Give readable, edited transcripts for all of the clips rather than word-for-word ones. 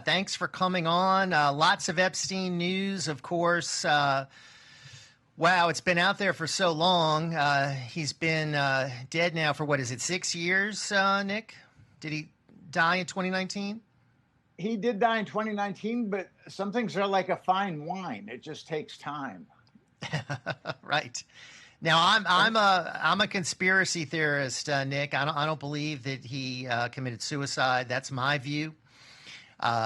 Thanks for coming on. Lots of Epstein news, of course. Wow, it's been out there for so long. He's been dead now for, 6 years, Nick? Did he die in 2019? He did die in 2019, but some things are like a fine wine. It just takes time. Right. Now, I'm a conspiracy theorist, Nick. I don't believe that he committed suicide. That's my view.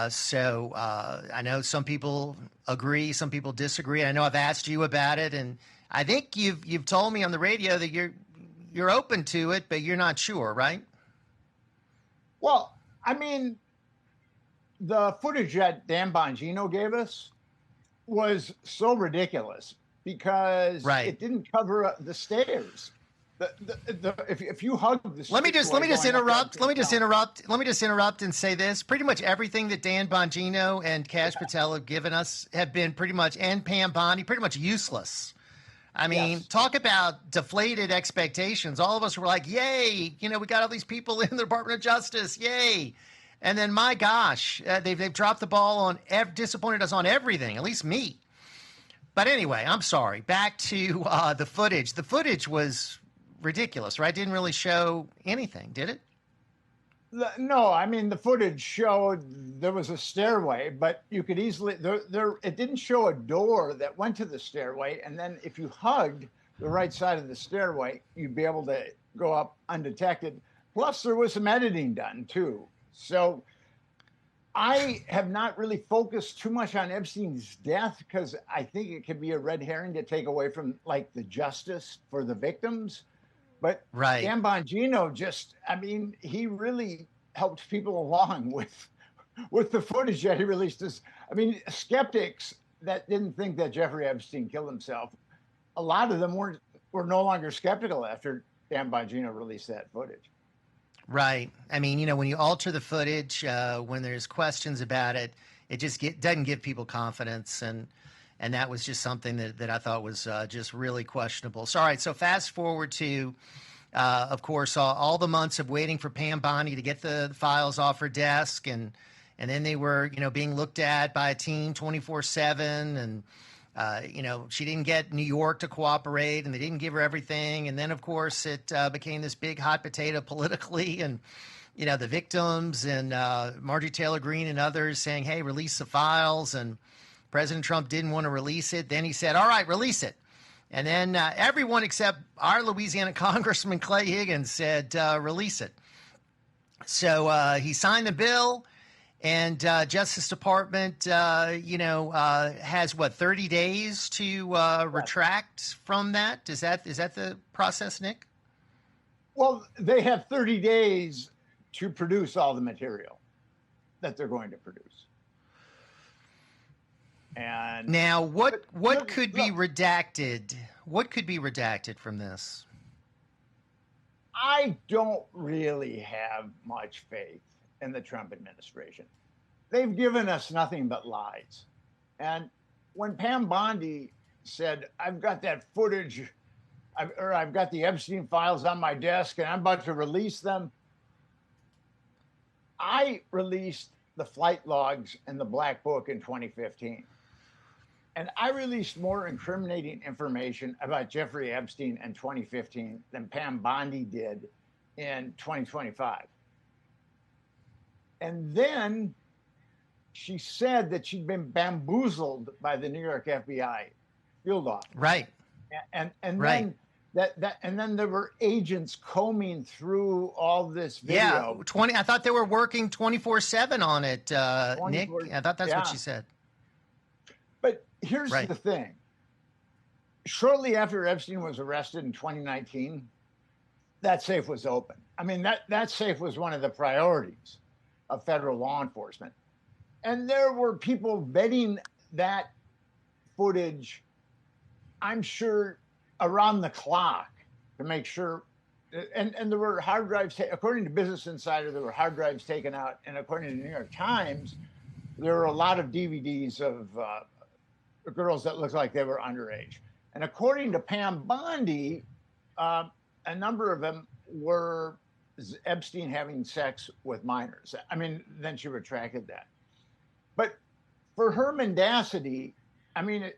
So I know some people agree, some people disagree. I know I've asked you about it, and I think you've told me on the radio that you're open to it, but you're not sure, right? Well, I mean, the footage that Dan Bongino gave us was so ridiculous because it didn't cover the stairs. If you hug the let me just interrupt and say this. Pretty much everything that Dan Bongino and Kash Patel have given us have been pretty much, and Pam Bondi, pretty much useless. I mean, talk about deflated expectations. All of us were like, yay, we got all these people in the Department of Justice, yay. And then, my gosh, they've dropped the ball on, disappointed us on everything, at least me. But anyway, I'm sorry. Back to the footage. The footage was ridiculous, right? Didn't really show anything, did it? No, I mean, the footage showed there was a stairway, but you could easily, it didn't show a door that went to the stairway. And then if you hugged the right side of the stairway, you'd be able to go up undetected. Plus, there was some editing done, too. So I have not really focused too much on Epstein's death because I think it could be a red herring to take away from, like, the justice for the victims. But Dan Bongino he really helped people along with the footage that he released. Skeptics that didn't think that Jeffrey Epstein killed himself, a lot of them were no longer skeptical after Dan Bongino released that footage. Right. I mean, when you alter the footage, when there's questions about it, it just doesn't give people confidence. And that was just something that I thought was just really questionable. So, all right. So fast forward to, of course, all the months of waiting for Pam Bondi to get the files off her desk. And then they were, being looked at by a team 24/7. And, she didn't get New York to cooperate, and they didn't give her everything. And then, of course, it became this big hot potato politically. And, the victims and Marjorie Taylor Greene and others saying, hey, release the files. And President Trump didn't want to release it. Then he said, all right, release it. And then everyone except our Louisiana Congressman Clay Higgins said, release it. So he signed the bill. And Justice Department, has 30 days to retract from that? Is that the process, Nick? Well, they have 30 days to produce all the material that they're going to produce. And now, what could be redacted? What could be redacted from this? I don't really have much faith in the Trump administration. They've given us nothing but lies. And when Pam Bondi said, I've got that footage, I've got the Epstein files on my desk and I'm about to release them, I released the flight logs and the Black Book in 2015. And I released more incriminating information about Jeffrey Epstein in 2015 than Pam Bondi did in 2025. And then she said that she'd been bamboozled by the New York FBI field office. Right. And right. then there were agents combing through all this video. Yeah, I thought they were working 24/7 on it, Nick. I thought that's what she said. But here's the thing. Shortly after Epstein was arrested in 2019, that safe was open. I mean, that safe was one of the priorities of federal law enforcement. And there were people vetting that footage, I'm sure, around the clock to make sure. And there were hard drives, according to Business Insider, there were hard drives taken out. And according to the New York Times, there were a lot of DVDs of girls that looked like they were underage. And according to Pam Bondi, a number of them were Epstein having sex with minors. I mean, then she retracted that. But for her mendacity, I mean,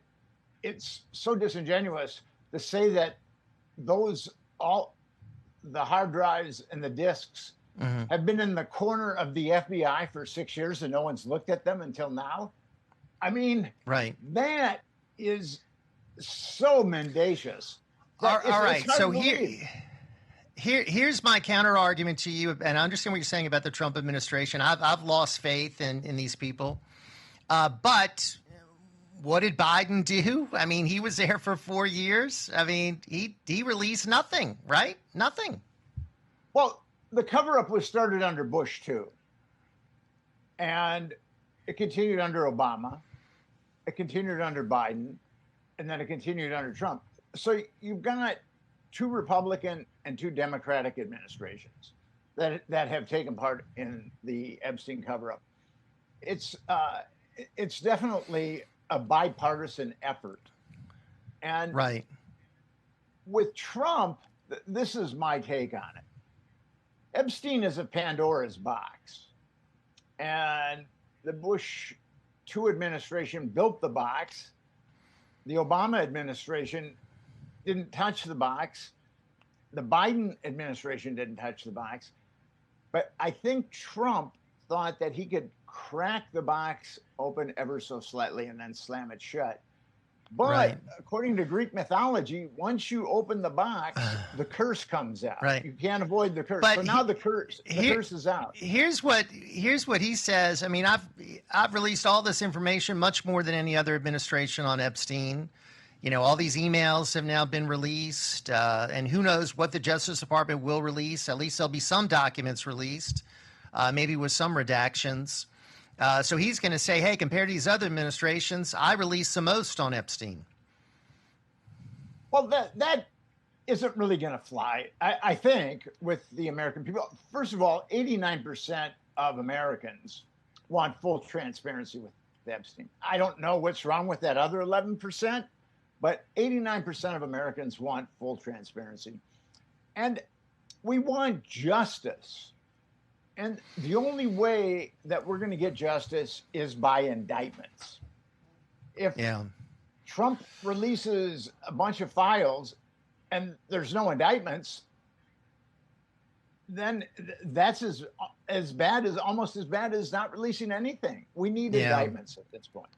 it's so disingenuous to say that those all the hard drives and the disks have been in the corner of the FBI for 6 years and no one's looked at them until now. I mean, right. That is so mendacious. All right. So here's my counter argument to you, and I understand what you're saying about the Trump administration. I've lost faith in these people. But what did Biden do? I mean, he was there for 4 years. I mean, he released nothing, right? Nothing. Well, the cover-up was started under Bush, too. And it continued under Obama. It continued under Biden. And then it continued under Trump. So you've got 2 Republican and 2 Democratic administrations that have taken part in the Epstein cover-up. It's definitely a bipartisan effort. And right. With Trump, this is my take on it. Epstein is a Pandora's box. And the Bush 2 administration built the box. The Obama administration didn't touch the box. The Biden administration didn't touch the box. But I think Trump thought that he could crack the box open ever so slightly and then slam it shut. But according to Greek mythology, once you open the box, the curse comes out. Right. You can't avoid the curse. But so now the curse is out. Here's what he says. I mean, I've released all this information, much more than any other administration on Epstein. You know, all these emails have now been released, and who knows what the Justice Department will release. At least there'll be some documents released, maybe with some redactions. So he's going to say, hey, compared to these other administrations, I released the most on Epstein. Well, that isn't really going to fly, I think, with the American people. First of all, 89% of Americans want full transparency with Epstein. I don't know what's wrong with that other 11%, but 89% of Americans want full transparency. And we want justice. And the only way that we're going to get justice is by indictments. If Trump releases a bunch of files and there's no indictments, then that's almost as bad as not releasing anything. We need indictments at this point.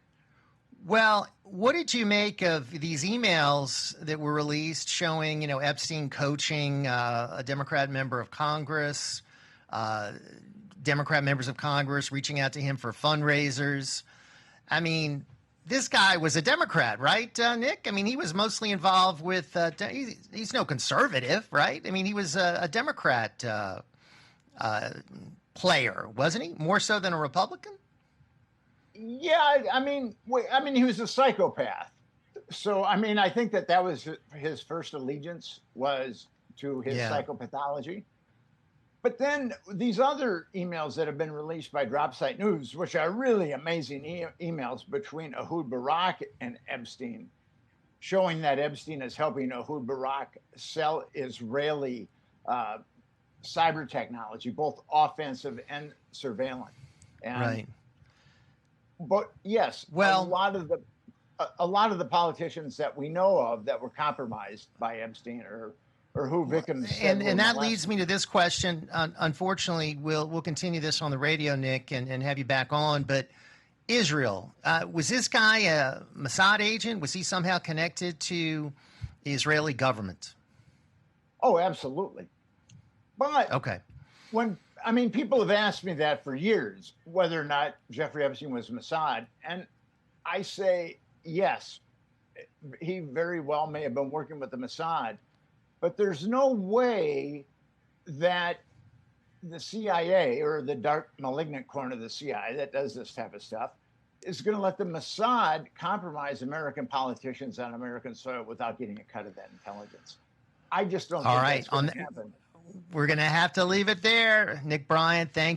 Well, what did you make of these emails that were released showing, you know, Epstein coaching a Democrat member of Congress? Democrat members of Congress reaching out to him for fundraisers. I mean, this guy was a Democrat, right, Nick? I mean, he was mostly involved with, he's no conservative, right? I mean, he was a Democrat player, wasn't he? More so than a Republican? Yeah, I mean, he was a psychopath. So, I mean, I think that was his first allegiance was to his psychopathology. But then these other emails that have been released by Dropsite News, which are really amazing emails between Ehud Barak and Epstein, showing that Epstein is helping Ehud Barak sell Israeli cyber technology, both offensive and surveillance. And, but yes, a lot of the politicians that we know of that were compromised by Epstein or who victims. And that leads me to this question. Unfortunately, we'll continue this on the radio, Nick, and have you back on. But Israel, was this guy a Mossad agent? Was he somehow connected to the Israeli government? Oh, absolutely. But people have asked me that for years, whether or not Jeffrey Epstein was Mossad. And I say, yes, he very well may have been working with the Mossad. But there's no way that the CIA or the dark malignant corner of the CIA that does this type of stuff is going to let the Mossad compromise American politicians on American soil without getting a cut of that intelligence. I just don't think that's going to happen. We're going to have to leave it there. Nick Bryant, thank